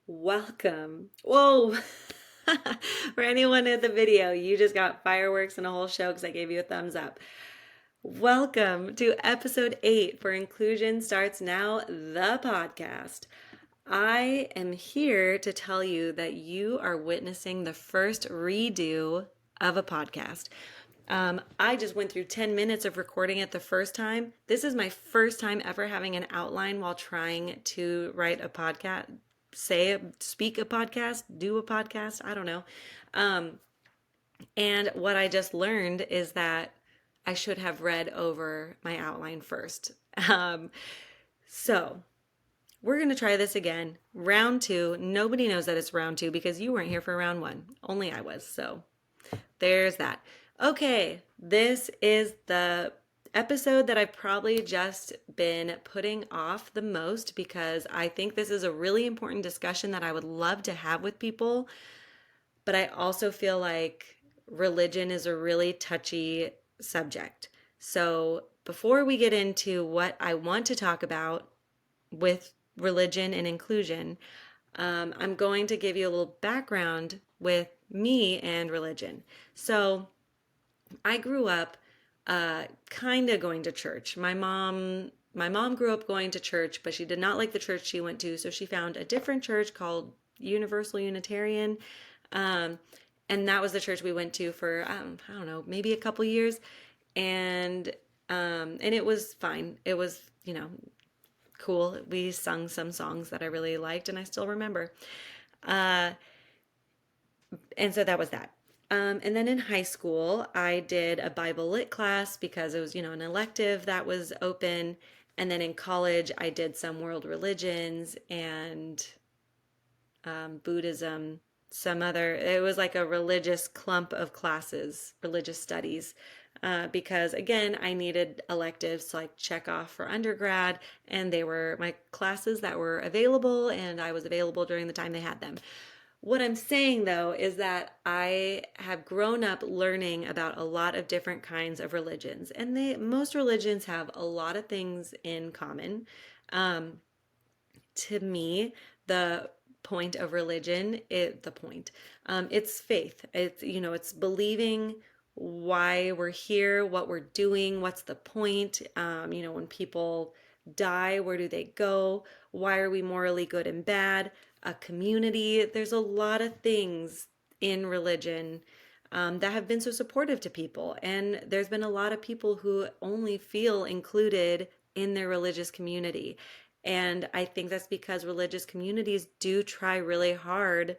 Welcome. Whoa. For anyone in the video, you just got fireworks and a whole show because I gave you a thumbs up. Welcome to episode 8 for Inclusion Starts Now, the podcast. I am here to tell you that you are witnessing the first redo of a podcast. I just went through 10 minutes of recording it the first time. This is my first time ever having an outline while trying to write a podcast, speak a podcast, do a podcast. I don't know. Um, and what I just learned is that I should have read over my outline first. Um, so we're going to try this again. Round two. Nobody knows that it's round two because you weren't here for round one. Only I was. So there's that. Okay, this is the episode that I've probably just been putting off the most because I think this is a really important discussion that I would love to have with people. But I also feel like religion is a really touchy subject. So before we get into what I want to talk about with religion and inclusion, I'm going to give you a little background with me and religion. So, I grew up kind of going to church. My mom grew up going to church, but she did not like the church she went to, so she found a different church called Universal Unitarian. Um, and that was the church we went to for I don't know, maybe a couple years, and and it was fine. It was, cool. We sung some songs that I really liked, and I still remember. Uh, and so that was that. And then in high school, I did a Bible Lit class because it was, an elective that was open. And then in college, I did some world religions and Buddhism, some other, it was like a religious clump of classes, religious studies. Because again, I needed electives to like check off for undergrad, and they were my classes that were available, and I was available during the time they had them. What I'm saying though is that I have grown up learning about a lot of different kinds of religions, and most religions have a lot of things in common. Um, to me, the point of religion, it's faith. It's believing why we're here, what we're doing, what's the point. When people die, where do they go? Why are we morally good and bad? A community. There's a lot of things in religion that have been so supportive to people. And there's been a lot of people who only feel included in their religious community. And I think that's because religious communities do try really hard,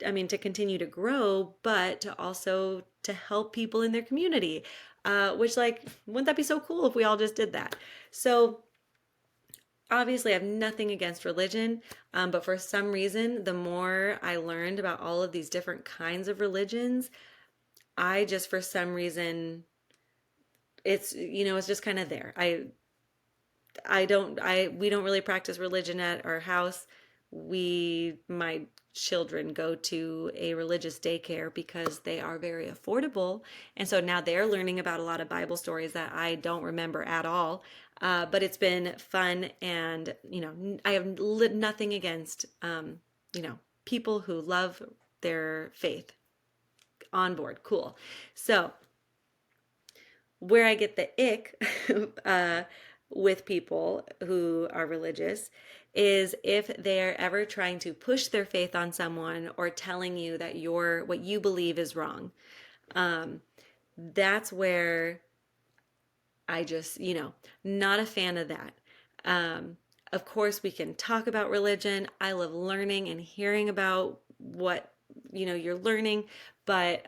I mean, to continue to grow, but to also to help people in their community. Which, like, wouldn't that be so cool if we all just did that? So obviously I have nothing against religion, but for some reason, the more I learned about all of these different kinds of religions, I just, for some reason, it's just kind of there. We don't really practice religion at our house. My children go to a religious daycare because they are very affordable. And so now they're learning about a lot of Bible stories that I don't remember at all. But it's been fun. And, I have nothing against, people who love their faith. On board. Cool. So, where I get the ick with people who are religious is if they're ever trying to push their faith on someone or telling you that what you believe is wrong. Um, that's where I just, not a fan of that. Of course, we can talk about religion. I love learning and hearing about what you're learning. But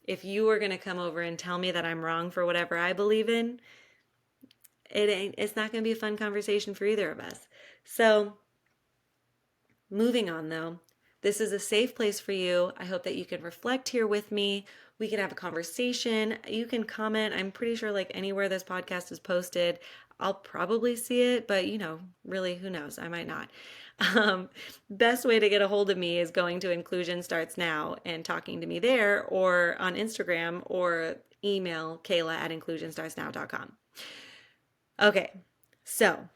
if you are going to come over and tell me that I'm wrong for whatever I believe in, it's not going to be a fun conversation for either of us. So, moving on though, this is a safe place for you. I hope that you can reflect here with me. We can have a conversation. You can comment. I'm pretty sure, like, anywhere this podcast is posted, I'll probably see it, but really, who knows? I might not. Best way to get a hold of me is going to Inclusion Starts Now and talking to me there, or on Instagram, or email Kayla@inclusionstartsnow.com. Okay, so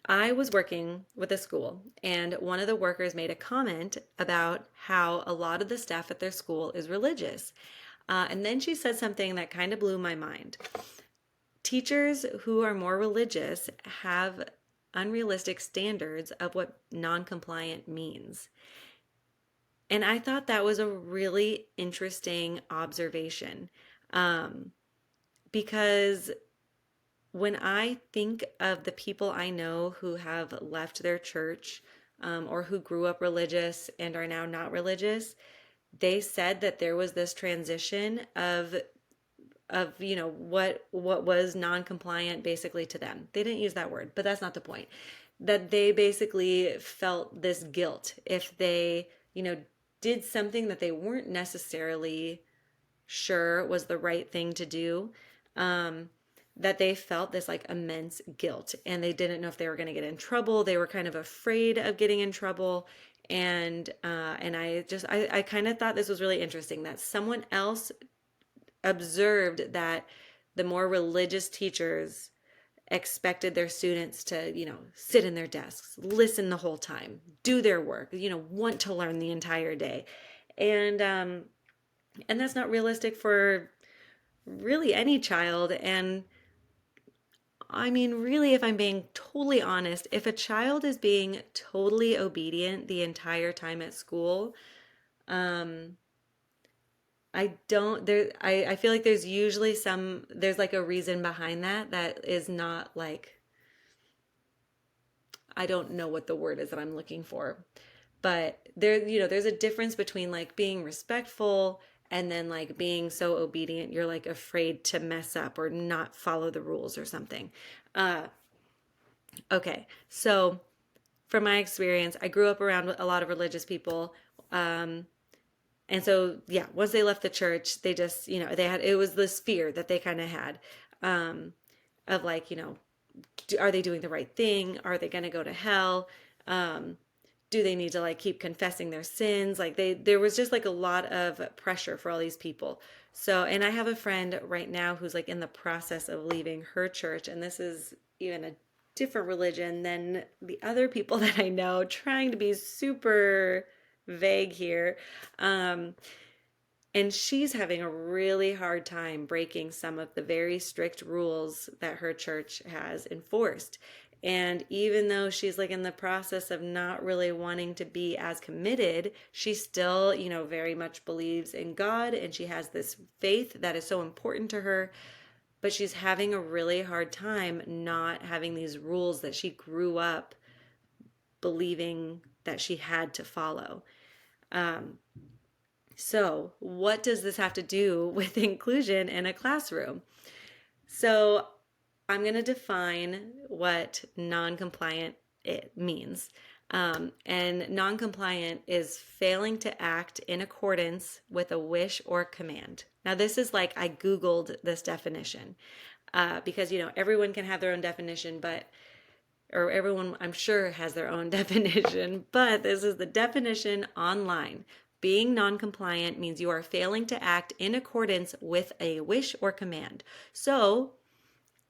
I was working with a school, and one of the workers made a comment about how a lot of the staff at their school is religious. And then she said something that kind of blew my mind. Teachers who are more religious have unrealistic standards of what non-compliant means. And I thought that was a really interesting observation, um, because when I think of the people I know who have left their church, or who grew up religious and are now not religious, they said that there was this transition of what was non-compliant basically to them. They didn't use that word, but that's not the point. That they basically felt this guilt if they, did something that they weren't necessarily sure was the right thing to do. That they felt this like immense guilt, and they didn't know if they were going to get in trouble. They were kind of afraid of getting in trouble. And I kind of thought this was really interesting that someone else observed that the more religious teachers expected their students to, sit in their desks, listen the whole time, do their work, want to learn the entire day. And that's not realistic for really any child. And I mean, really, if I'm being totally honest, if a child is being totally obedient the entire time at school, um, I don't there I feel like there's like a reason behind that is not like, I don't know what the word is that I'm looking for. But there's a difference between like being respectful and then like being so obedient you're like afraid to mess up or not follow the rules or something. Uh okay. So from my experience, I grew up around a lot of religious people. Um And so, yeah, once they left the church, they just, it was this fear that they kind of had, um, of like, are they doing the right thing? Are they going to go to hell? Um, do they need to like keep confessing their sins? Like there was just like a lot of pressure for all these people. So, and I have a friend right now who's like in the process of leaving her church, and this is even a different religion than the other people that I know, trying to be super vague here. Um, and she's having a really hard time breaking some of the very strict rules that her church has enforced. And even though she's like in the process of not really wanting to be as committed, she still, very much believes in God, and she has this faith that is so important to her. But she's having a really hard time not having these rules that she grew up believing that she had to follow. Um, so, what does this have to do with inclusion in a classroom? So, I'm going to define what non-compliant it means. And non-compliant is failing to act in accordance with a wish or command. Now, this is like I Googled this definition, because, everyone can have their own definition, or everyone I'm sure has their own definition, but this is the definition online. Being non-compliant means you are failing to act in accordance with a wish or command. So,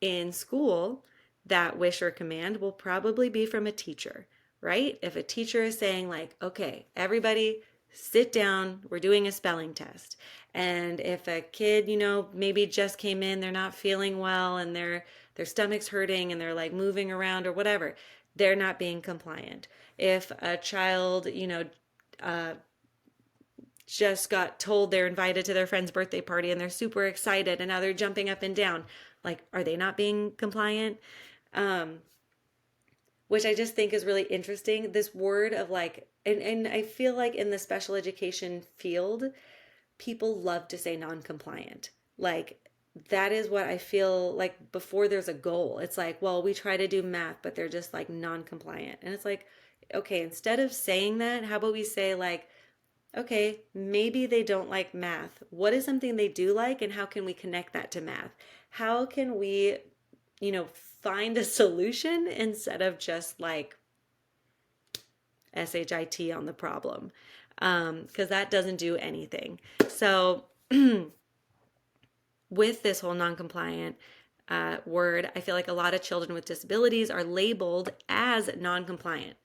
in school, that wish or command will probably be from a teacher, right? If a teacher is saying like, okay, everybody sit down, we're doing a spelling test. And if a kid, maybe just came in, they're not feeling well and their stomach's hurting and they're like moving around or whatever, they're not being compliant. If a child, uh, just got told they're invited to their friend's birthday party and they're super excited and now they're jumping up and down, like, are they not being compliant? Um, which I just think is really interesting. This word of like, and I feel like in the special education field, people love to say non-compliant. Like, that is what I feel like before there's a goal. It's like, well, we try to do math, but they're just like non-compliant. And it's like, okay, instead of saying that, how about we say like, okay, maybe they don't like math. What is something they do like, and how can we connect that to math? How can we, find a solution instead of just like SHIT on the problem? Because that doesn't do anything. So, with this whole non-compliant, word. I feel like a lot of children with disabilities are labeled as non-compliant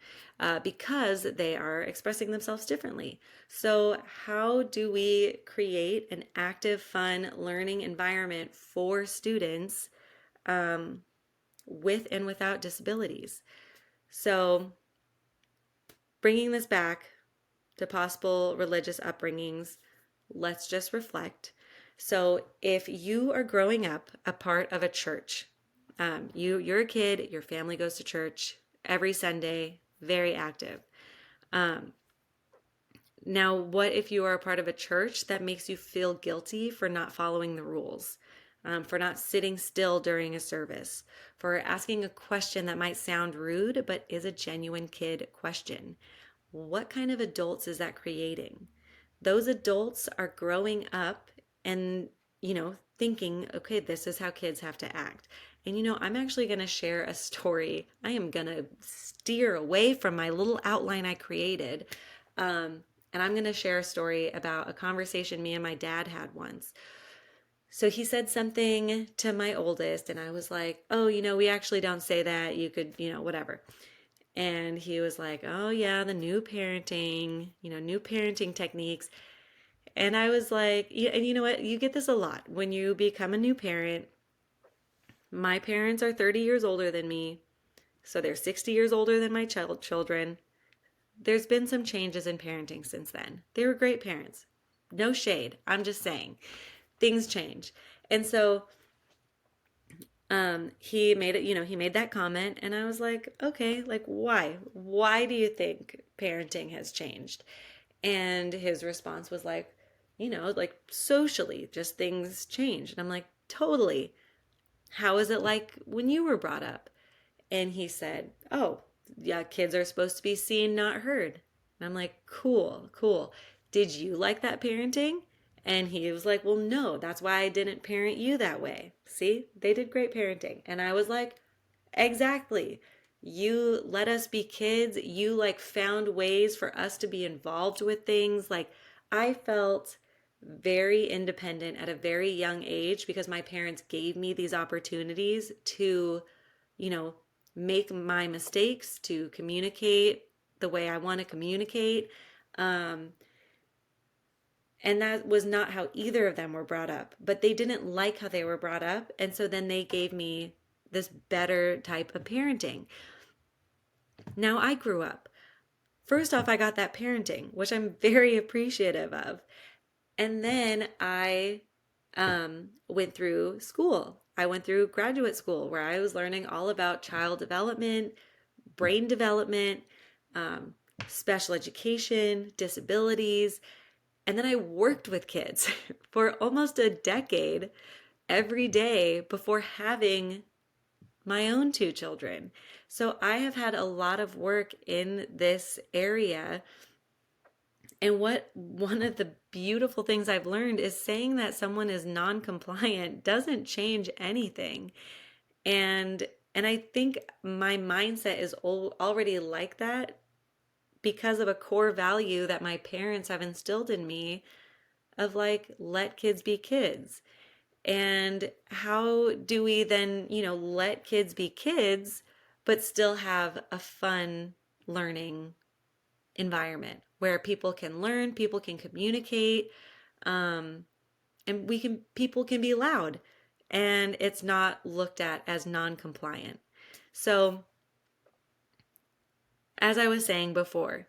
because they are expressing themselves differently. So how do we create an active, fun learning environment for students with and without disabilities? So bringing this back to possible religious upbringings, let's just reflect. So if you are growing up a part of a church, you're a kid, your family goes to church every Sunday, very active. Now, what if you are a part of a church that makes you feel guilty for not following the rules, for not sitting still during a service, for asking a question that might sound rude but is a genuine kid question? What kind of adults is that creating? Those adults are growing up and, thinking, okay, this is how kids have to act. And, I'm actually going to share a story. I am going to steer away from my little outline I created. And I'm going to share a story about a conversation me and my dad had once. So he said something to my oldest, and I was like, oh, we actually don't say that. You could, whatever. And he was like, oh, yeah, the new parenting, new parenting techniques. And I was like, yeah, and you know what? You get this a lot when you become a new parent. My parents are 30 years older than me, so they're 60 years older than my children. There's been some changes in parenting since then. They were great parents. No shade. I'm just saying things change. And so he made it, he made that comment, and I was like, okay, like why do you think parenting has changed? And his response was like, like socially just things change. And I'm like, totally. How is it like when you were brought up? And he said, oh, yeah, kids are supposed to be seen, not heard. And I'm like, cool. Did you like that parenting? And he was like, well, no, that's why I didn't parent you that way. See, they did great parenting. And I was like, exactly. You let us be kids. You like found ways for us to be involved with things. Like I felt very independent at a very young age because my parents gave me these opportunities to, you know, make my mistakes, to communicate the way I want to communicate. Um, and that was not how either of them were brought up, but they didn't like how they were brought up. And so then they gave me this better type of parenting. Now I grew up. First off, I got that parenting, which I'm very appreciative of. And then I went through school. I went through graduate school where I was learning all about child development, brain development, um, special education, disabilities. And then I worked with kids for almost a decade every day before having my own two children. So I have had a lot of work in this area. And what one of the beautiful things I've learned is saying that someone is non-compliant doesn't change anything. And I think my mindset is already like that because of a core value that my parents have instilled in me of like, let kids be kids. And how do we then, let kids be kids, but still have a fun learning environment where people can learn, people can communicate, and people can be loud and it's not looked at as non-compliant. So, as I was saying before,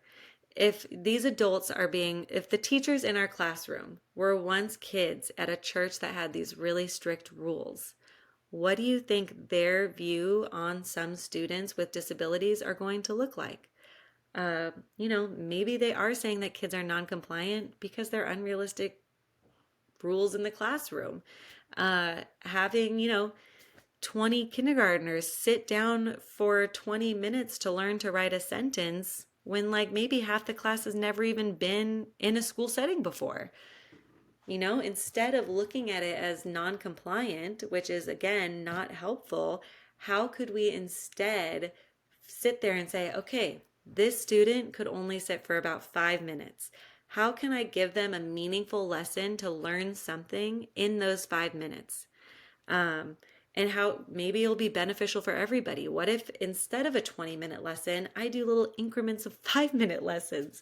if the teachers in our classroom were once kids at a church that had these really strict rules, what do you think their view on some students with disabilities are going to look like? Maybe they are saying that kids are non-compliant because they're unrealistic rules in the classroom. Having, 20 kindergartners sit down for 20 minutes to learn to write a sentence when like maybe half the class has never even been in a school setting before. Instead of looking at it as non-compliant, which is again not helpful, how could we instead sit there and say, okay, this student could only sit for about 5 minutes. How can I give them a meaningful lesson to learn something in those 5 minutes? and how maybe it'll be beneficial for everybody. What if instead of a 20-minute lesson, I do little increments of 5-minute lessons?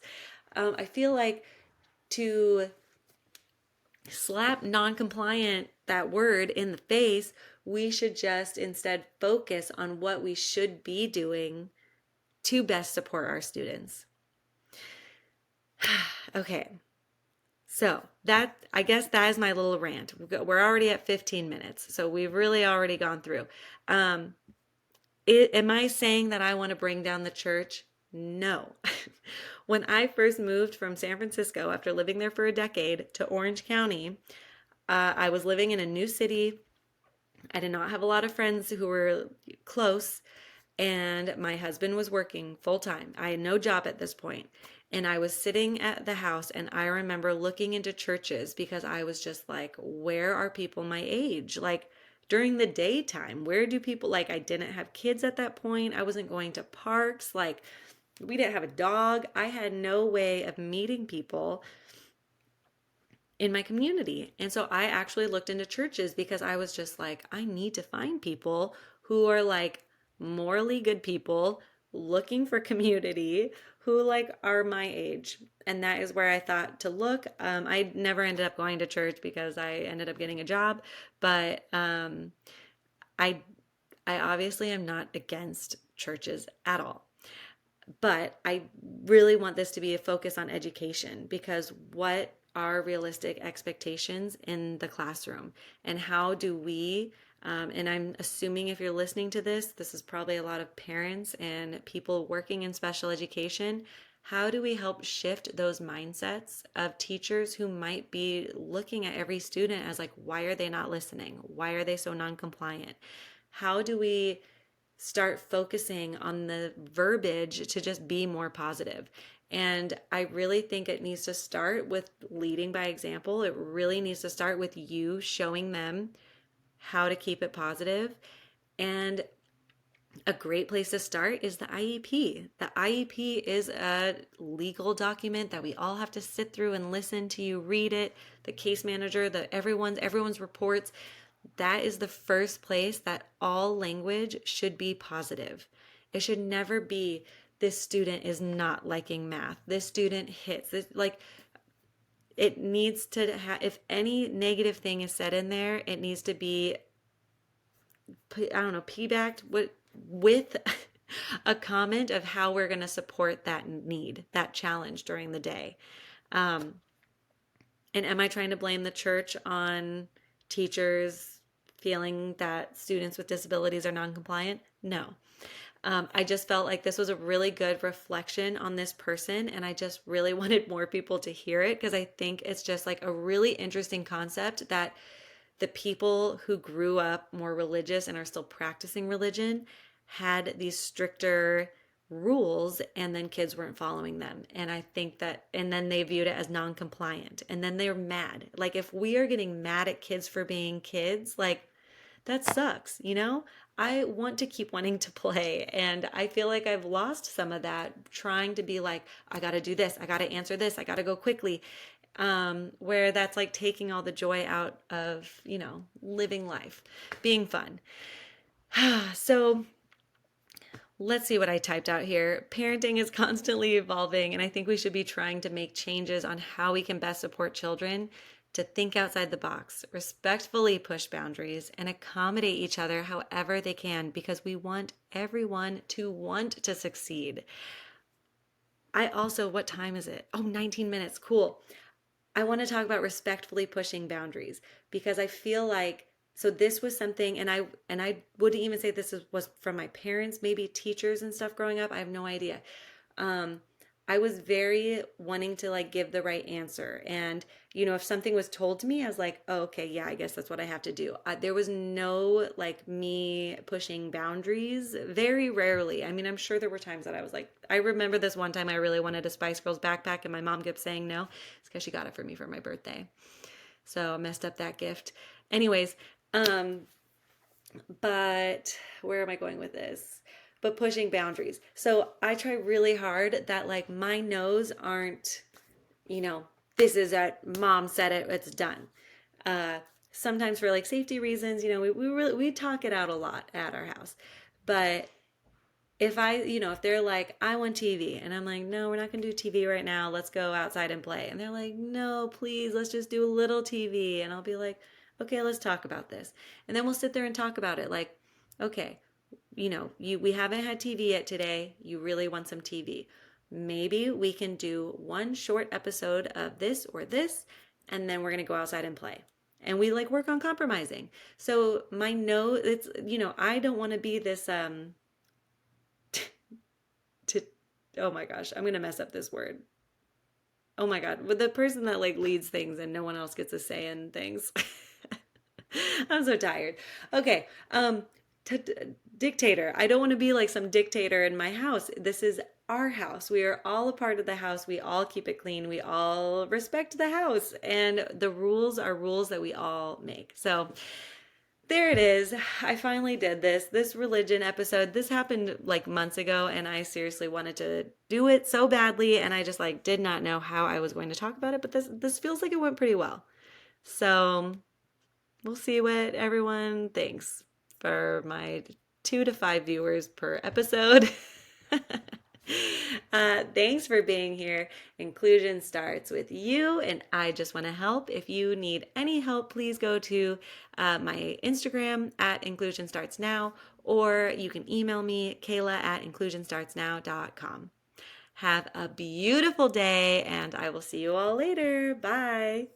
I feel like to slap non-compliant, that word, in the face, we should just instead focus on what we should be doing to best support our students. Okay. So I guess that is my little rant. We're already at 15 minutes, so we've really already gone through. Am I saying that I want to bring down the church? No. When I first moved from San Francisco after living there for a decade to Orange County, I was living in a new city. I did not have a lot of friends who were close, and my husband was working full time. I had no job at this point. And I was sitting at the house, and I remember looking into churches because I was just like, where are people my age? Like during the daytime, where do people, like, I didn't have kids at that point. I wasn't going to parks. Like, we didn't have a dog. I had no way of meeting people in my community. And so I actually looked into churches because I was just like, I need to find people who are like morally good people looking for community, who like are my age. And that is where I thought to look. I never ended up going to church because I ended up getting a job, but I I obviously am not against churches at all. But I really want this to be a focus on education, because what are realistic expectations in the classroom, and how do we, and I'm assuming if you're listening to this is probably a lot of parents and people working in special education. How do we help shift those mindsets of teachers who might be looking at every student as like, why are they not listening? Why are they so non-compliant? How do we start focusing on the verbiage to just be more positive? And I really think it needs to start with leading by example. It really needs to start with you showing them how to keep it positive. And a great place to start is the IEP. The IEP is a legal document that we all have to sit through and listen to you read it. The case manager, everyone's reports. That is the first place that all language should be positive. It should never be, this student is not liking math. This student hits this, like, it needs to have, if any negative thing is said in there, it needs to be, I don't know, piggybacked with a comment of how we're going to support that need, that challenge during the day. And am I trying to blame the church on teachers feeling that students with disabilities are non-compliant? No. I just felt like this was a really good reflection on this person, and I just really wanted more people to hear it, because I think it's just like a really interesting concept that the people who grew up more religious and are still practicing religion had these stricter rules, and then kids weren't following them. And I think that, and then they viewed it as non-compliant, and then they're mad. Like, if we are getting mad at kids for being kids, like, that sucks, you know? I want to keep wanting to play, and I feel like I've lost some of that trying to be like, I got to do this, I got to answer this, I got to go quickly. Where that's like taking all the joy out of, living life, being fun. So let's see what I typed out here. Parenting is constantly evolving, and I think we should be trying to make changes on how we can best support children to think outside the box, respectfully push boundaries, and accommodate each other however they can, because we want everyone to want to succeed. What time is it? Oh, 19 minutes. Cool. I want to talk about respectfully pushing boundaries, because I feel like, so this was something, and I wouldn't even say this was from my parents, maybe teachers and stuff growing up. I have no idea. I was very wanting to like give the right answer. And, if something was told to me, I was like, oh, okay, yeah, I guess that's what I have to do. There was no like me pushing boundaries, very rarely. I mean, I'm sure there were times that I was like, I remember this one time I really wanted a Spice Girls backpack, and my mom kept saying no. It's because she got it for me for my birthday. So I messed up that gift. Anyways, but where am I going with this? But pushing boundaries. So I try really hard that like my no's aren't, this is it, mom said it, it's done. sometimes for like safety reasons, we talk it out a lot at our house. But if they're like, I want TV, and I'm like, no, we're not going to do TV right now. Let's go outside and play. And they're like, no, please, let's just do a little TV. And I'll be like, okay, let's talk about this. And then we'll sit there and talk about it. Like, okay, we haven't had TV yet today. You really want some TV. Maybe we can do one short episode of this or this, and then we're going to go outside and play. And we like work on compromising. So my no, it's, I don't want to be this, to oh my gosh, I'm gonna mess up this word. Oh my god, with the person that like leads things and no one else gets a say in things. I'm so tired. Okay, t- t- dictator. I don't want to be like some dictator in my house. This is our house. We are all a part of the house. We all keep it clean. We all respect the house, and the rules are rules that we all make. So there it is. I finally did this religion episode. This happened like months ago, and I seriously wanted to do it so badly, and I just like did not know how I was going to talk about it, but this feels like it went pretty well. So, we'll see what everyone thinks for my 2 to 5 viewers per episode. Thanks for being here. Inclusion starts with you, and I just want to help. If you need any help, please go to my Instagram at Inclusion Starts Now, or you can email me, Kayla at inclusionstartsnow.com. Have a beautiful day, and I will see you all later. Bye.